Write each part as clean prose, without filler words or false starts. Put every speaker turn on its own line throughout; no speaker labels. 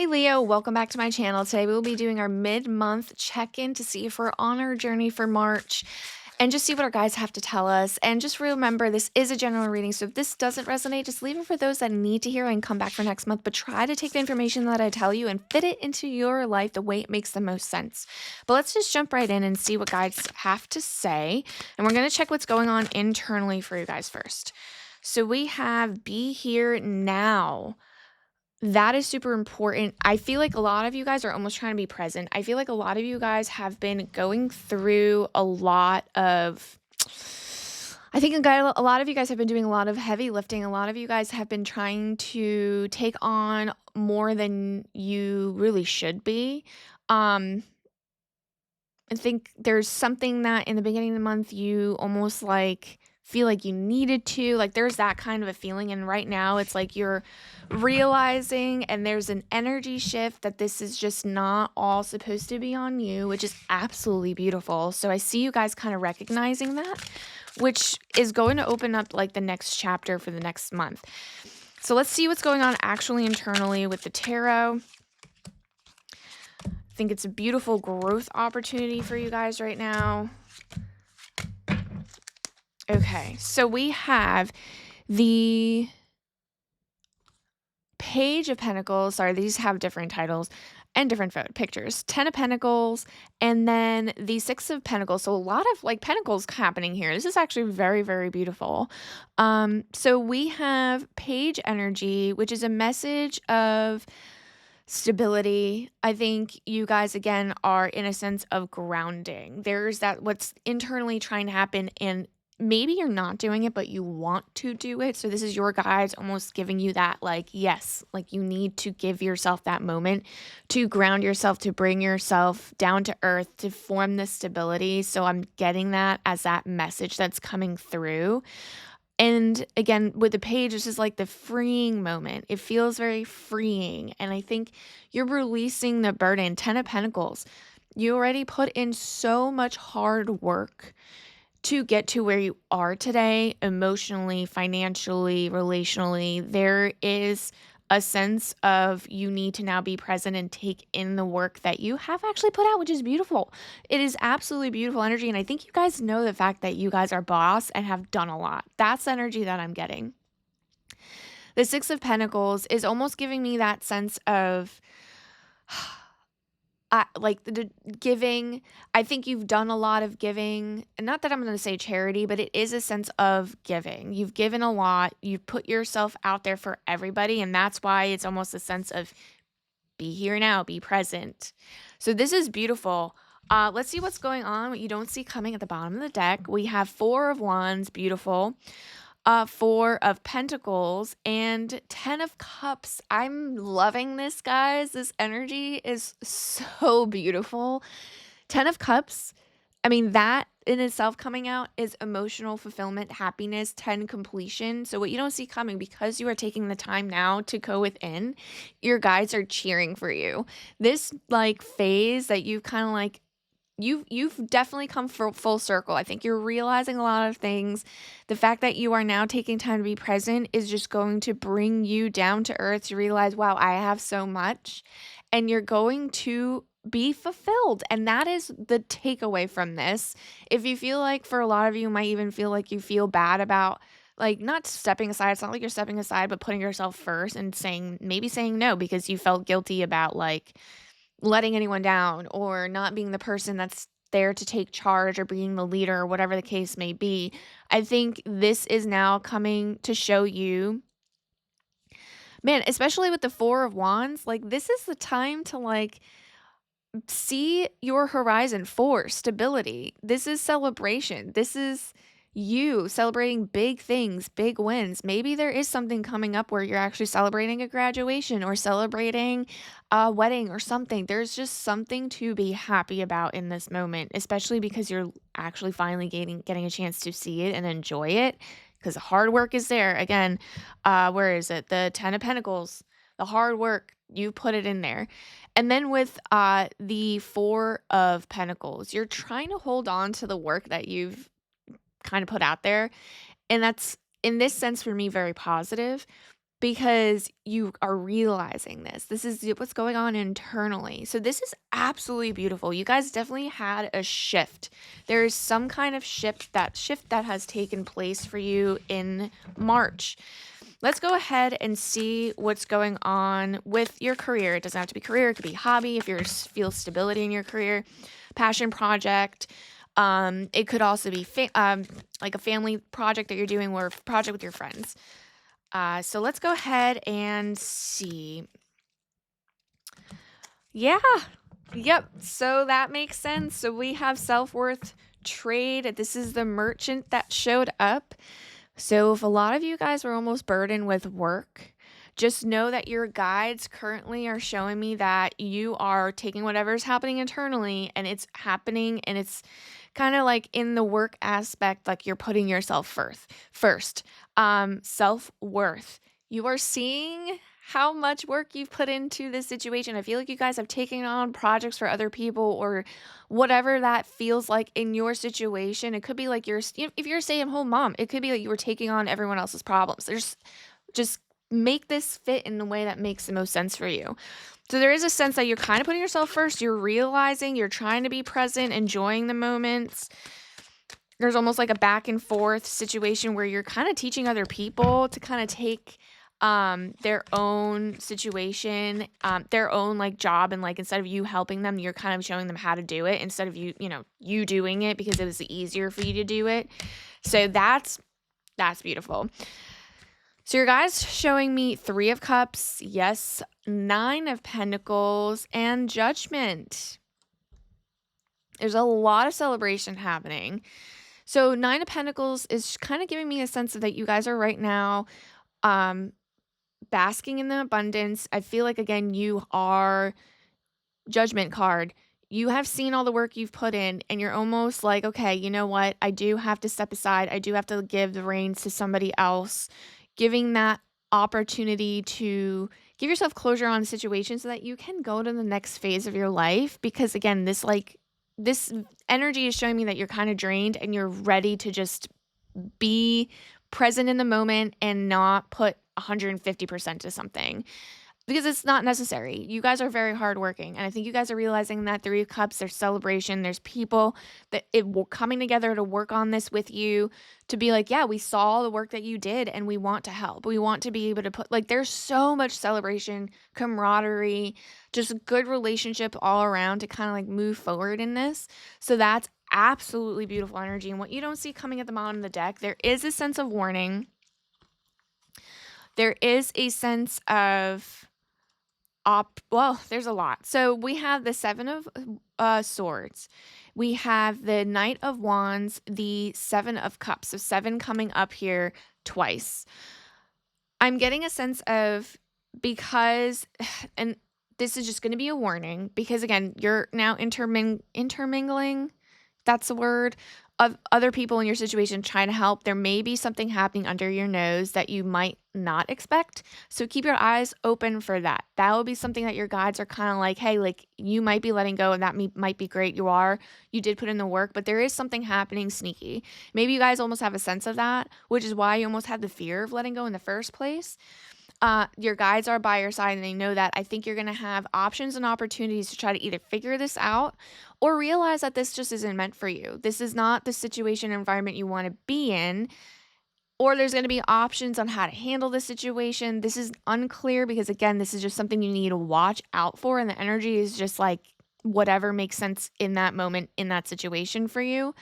Hey Leo, welcome back to my channel. Today we will be doing our mid-month check-in to see if we're on our journey for March and just see what our guides have to tell us. And just remember, this is a general reading, so if this doesn't resonate, just leave it for those that need to hear and come back for next month. But try to take the information that I tell you and fit it into your life the way it makes the most sense. But let's just jump right in and see what guides have to say. And we're going to check what's going on internally for you guys first. So we have Be Here Now. That is super important. I feel like a lot of you guys are almost trying to be present. I feel like a lot of you guys have been going through a lot of I think a lot of you guys have been doing a lot of heavy lifting. A lot of you guys have been trying to take on more than you really should be. Um, I think there's something that in the beginning of the month you almost like feel like you needed to. Like there's that kind of a feeling. And right now it's like you're realizing and there's an energy shift that this is just not all supposed to be on you, which is absolutely beautiful. So I see you guys kind of recognizing that, which is going to open up like the next chapter for the next month. So let's see what's going on actually internally with the tarot. I think it's a beautiful growth opportunity for you guys right now. Okay, so we have the Page of Pentacles. Sorry, these have different titles and different pictures. 10 of Pentacles, and then the 6 of Pentacles. So a lot of like pentacles happening here. This is actually very, very beautiful. So we have Page energy, which is a message of stability. I think you guys again are in a sense of grounding. There's that what's internally trying to happen, and maybe you're not doing it but you want to do it. So this is your guides almost giving you that like yes, like you need to give yourself that moment to ground yourself, to bring yourself down to earth, to form this stability. So I'm getting that as that message that's coming through. And again, with the page, this is like the freeing moment. It feels very freeing. And I think you're releasing the burden. 10 of Pentacles. You already put in so much hard work to get to where you are today, emotionally, financially, relationally. There is a sense of you need to now be present and take in the work that you have actually put out, which is beautiful. It is absolutely beautiful energy. And I think you guys know the fact that you guys are boss and have done a lot. That's the energy that I'm getting. The 6 of Pentacles is almost giving me that sense of like the giving. I think you've done a lot of giving, and not that I'm going to say charity, but it is a sense of giving. You've given a lot. You've put yourself out there for everybody, and that's why it's almost a sense of be here now, be present. So this is beautiful. Let's see what's going on. What you don't see coming at the bottom of the deck. We have 4 of Wands, beautiful. 4 of Pentacles and 10 of Cups. I'm loving this, guys. This energy is so beautiful. 10 of Cups. I mean, that in itself coming out is emotional fulfillment, happiness, 10 completion. So what you don't see coming, because you are taking the time now to go within, your guides are cheering for you. This like phase that you've kind of like you've definitely come full circle. I think you're realizing a lot of things. The fact that you are now taking time to be present is just going to bring you down to earth to realize, wow, I have so much. And you're going to be fulfilled. And that is the takeaway from this. If you feel like, for a lot of you, might even feel like you feel bad about like not stepping aside. It's not like you're stepping aside, but putting yourself first and maybe saying no because you felt guilty about like letting anyone down or not being the person that's there to take charge or being the leader or whatever the case may be. I think this is now coming to show you, man, especially with the 4 of Wands, like this is the time to like see your horizon for stability. This is celebration. This is you celebrating big things, big wins. Maybe there is something coming up where you're actually celebrating a graduation or celebrating a wedding or something. There's just something to be happy about in this moment, especially because you're actually finally getting a chance to see it and enjoy it because the hard work is there. Again, where is it? The 10 of Pentacles, the hard work, you put it in there. And then with the 4 of Pentacles, you're trying to hold on to the work that you've kind of put out there. And that's, in this sense, for me, very positive. because you are realizing this. This is what's going on internally. So this is absolutely beautiful. You guys definitely had a shift. There is some kind of shift that has taken place for you in March. Let's go ahead and see what's going on with your career. It doesn't have to be career, it could be hobby if you feel stability in your career, passion project. It could also be like a family project that you're doing or a project with your friends. So let's go ahead and see. Yeah. Yep. So that makes sense. So we have self-worth trade. This is the merchant that showed up. So if a lot of you guys were almost burdened with work, just know that your guides currently are showing me that you are taking whatever's happening internally and it's happening and it's kind of like in the work aspect, like you're putting yourself first. Self-worth. You are seeing how much work you've put into this situation. I feel like you guys have taken on projects for other people or whatever that feels like in your situation. It could be like if you're a stay-at-home mom, it could be like you were taking on everyone else's problems. There's just make this fit in the way that makes the most sense for you. So there is a sense that you're kind of putting yourself first. You're realizing you're trying to be present, enjoying the moments. There's almost like a back and forth situation where you're kind of teaching other people to kind of take their own situation, their own like job, and like instead of you helping them, you're kind of showing them how to do it instead of you doing it because it was easier for you to do it. So that's beautiful. So your guys showing me 3 of Cups, yes, 9 of Pentacles, and Judgment. There's a lot of celebration happening. So 9 of Pentacles is kind of giving me a sense that you guys are right now basking in the abundance. I feel like, again, you are Judgment card. You have seen all the work you've put in, and you're almost like, okay, you know what? I do have to step aside. I do have to give the reins to somebody else, giving that opportunity to give yourself closure on the situation so that you can go to the next phase of your life. Because again, this energy is showing me that you're kind of drained and you're ready to just be present in the moment and not put 150% to something because it's not necessary. You guys are very hardworking, and I think you guys are realizing that 3 of Cups, there's celebration, there's people that coming together to work on this with you, to be like, yeah, we saw the work that you did, and we want to help. We want to be able to put, like, there's so much celebration, camaraderie, just a good relationship all around to kind of like move forward in this. So that's absolutely beautiful energy. And what you don't see coming at the bottom of the deck, there is a sense of warning. There is a sense of there's a lot. So we have the 7 of Swords. We have the Knight of Wands, the 7 of Cups. So 7 coming up here twice. I'm getting a sense of because, and this is just going to be a warning because again, you're now intermingling. That's the word of other people in your situation trying to help. There may be something happening under your nose that you might not expect. So keep your eyes open for that. That will be something that your guides are kind of like, hey, like you might be letting go and that might be great. You did put in the work, but there is something happening sneaky. Maybe you guys almost have a sense of that, which is why you almost had the fear of letting go in the first place. Your guides are by your side and they know that. I think you're going to have options and opportunities to try to either figure this out or realize that this just isn't meant for you. This is not the situation environment you want to be in. Or there's going to be options on how to handle the situation. This is unclear because, again, this is just something you need to watch out for. And the energy is just like whatever makes sense in that moment, in that situation for you.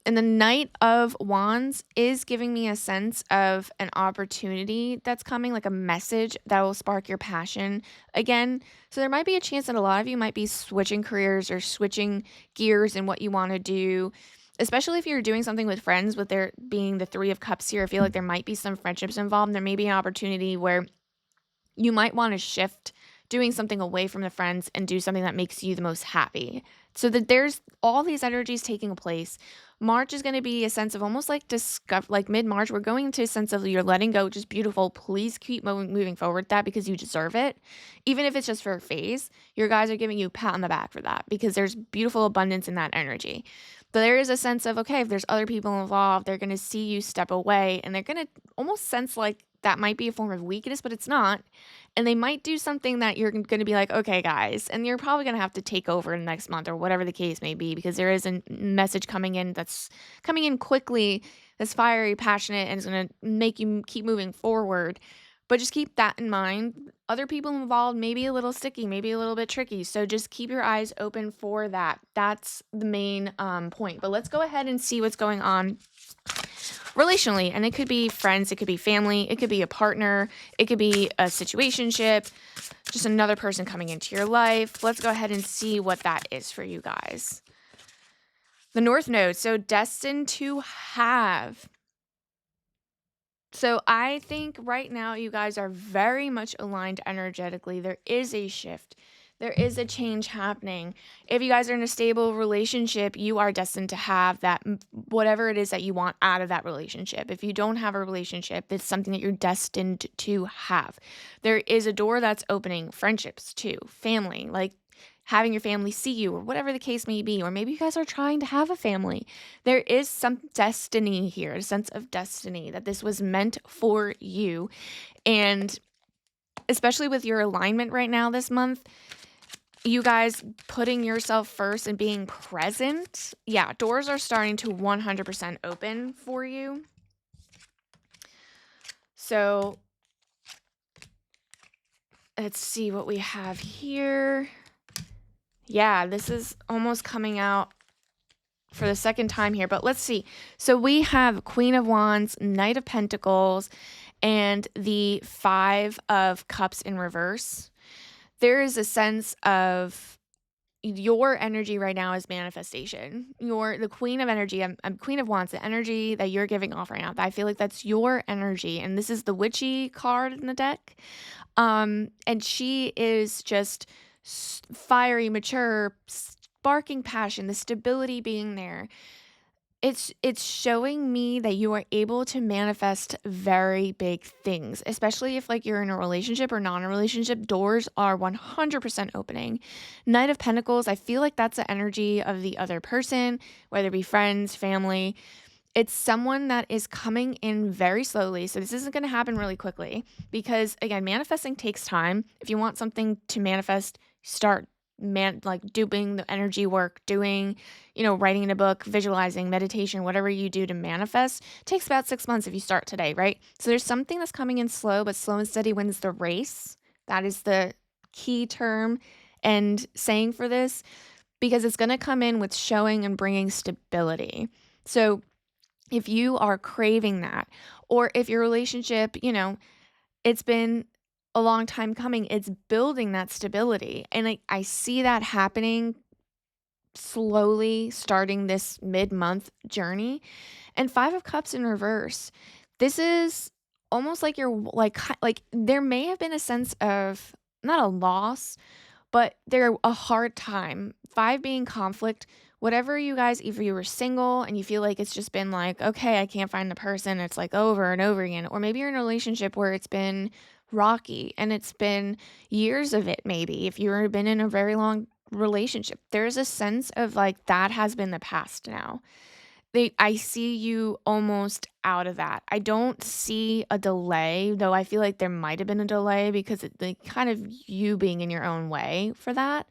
And the Knight of Wands is giving me a sense of an opportunity that's coming, like a message that will spark your passion again. So there might be a chance that a lot of you might be switching careers or switching gears in what you want to do, especially if you're doing something with friends, with there being the 3 of Cups here. I feel like there might be some friendships involved. There may be an opportunity where you might want to shift doing something away from the friends and do something that makes you the most happy. So that there's all these energies taking place. March is going to be a sense of almost like mid-March, we're going into a sense of you're letting go, which is beautiful. Please keep moving forward with that because you deserve it. Even if it's just for a phase, your guys are giving you a pat on the back for that because there's beautiful abundance in that energy. But there is a sense of, okay, if there's other people involved, they're going to see you step away and they're going to almost sense like that might be a form of weakness, but it's not. And they might do something that you're going to be like, okay, guys, and you're probably going to have to take over in the next month or whatever the case may be, because there is a message coming in that's coming in quickly, that's fiery, passionate, and it's going to make you keep moving forward. But just keep that in mind. Other people involved may be a little sticky, maybe a little bit tricky. So just keep your eyes open for that. That's the main point. But let's go ahead and see what's going on relationally. And it could be friends, it could be family, it could be a partner, it could be a situationship, just another person coming into your life. Let's go ahead and see what that is for you guys. The North Node, so destined to have. So I think right now you guys are very much aligned energetically. There is a shift. There is a change happening. If you guys are in a stable relationship, you are destined to have that, whatever it is that you want out of that relationship. If you don't have a relationship, it's something that you're destined to have. There is a door that's opening, friendships too, family, like having your family see you or whatever the case may be, or maybe you guys are trying to have a family. There is some destiny here, a sense of destiny that this was meant for you. And especially with your alignment right now this month, you guys putting yourself first and being present, yeah, doors are starting to 100% open for you. So let's see what we have here. Yeah, this is almost coming out for the second time here, but let's see. So we have Queen of Wands, Knight of Pentacles, and the Five of Cups in reverse. There is a sense of your energy right now is manifestation. You're the Queen of Energy. I'm Queen of Wands, the energy that you're giving off right now. I feel like that's your energy. And this is the Witchy card in the deck. And she is just fiery, mature, sparking passion, the stability being there. It's showing me that you are able to manifest very big things, especially if like you're in a relationship or not in a relationship. Doors are 100% opening. Knight of Pentacles, I feel like that's the energy of the other person, whether it be friends, family. It's someone that is coming in very slowly. So this isn't going to happen really quickly because again, manifesting takes time. If you want something to manifest, start doing the energy work, doing, writing in a book, visualizing, meditation, whatever you do to manifest. It takes about 6 months if you start today, right? So there's something that's coming in slow, but slow and steady wins the race. That is the key term and saying for this, because it's going to come in with showing and bringing stability. So if you are craving that, or if your relationship, it's been a long time coming, it's building that stability. And I see that happening slowly starting this mid-month journey. And Five of Cups in reverse. This is almost like you're like there may have been a sense of not a loss, but there a hard time. Five being conflict. Whatever you guys, if you were single and you feel like it's just been like, okay, I can't find the person, it's like over and over again. Or maybe you're in a relationship where it's been rocky and it's been years of it, maybe if you've been in a very long relationship. There's a sense of like that has been the past now. I see you almost out of that. I don't see a delay, though I feel like there might have been a delay because kind of you being in your own way for that.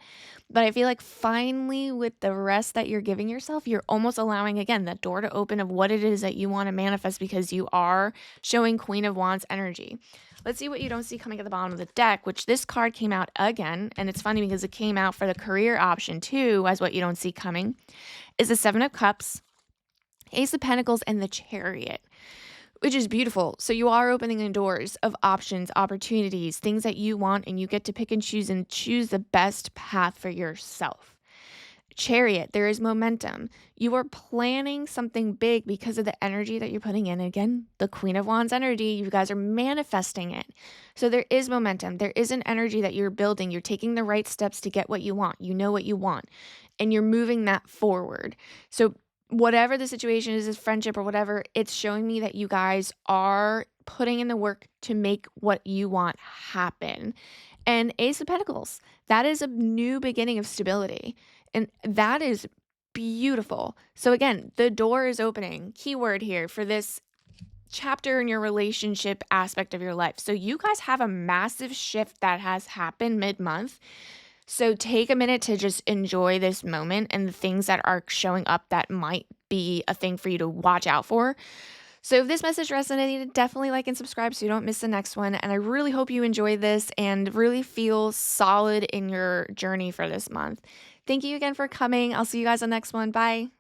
But I feel like finally with the rest that you're giving yourself, you're almost allowing again that door to open of what it is that you want to manifest because you are showing Queen of Wands energy. Let's see what you don't see coming at the bottom of the deck, which this card came out again. And it's funny because it came out for the career option too, as what you don't see coming, is the Seven of Cups, Ace of Pentacles, and the Chariot, which is beautiful. So you are opening the doors of options, opportunities, things that you want, and you get to pick and choose the best path for yourself. Chariot, there is momentum. You are planning something big because of the energy that you're putting in. Again, the Queen of Wands energy, you guys are manifesting it. So there is momentum. There is an energy that you're building. You're taking the right steps to get what you want. You know what you want, and you're moving that forward. So whatever the situation is friendship or whatever, it's showing me that you guys are putting in the work to make what you want happen. And Ace of Pentacles, that is a new beginning of stability. And that is beautiful. So again, the door is opening. Keyword here for this chapter in your relationship aspect of your life. So you guys have a massive shift that has happened mid-month. So take a minute to just enjoy this moment and the things that are showing up that might be a thing for you to watch out for. So if this message resonated, definitely like and subscribe so you don't miss the next one. And I really hope you enjoy this and really feel solid in your journey for this month. Thank you again for coming. I'll see you guys on the next one. Bye.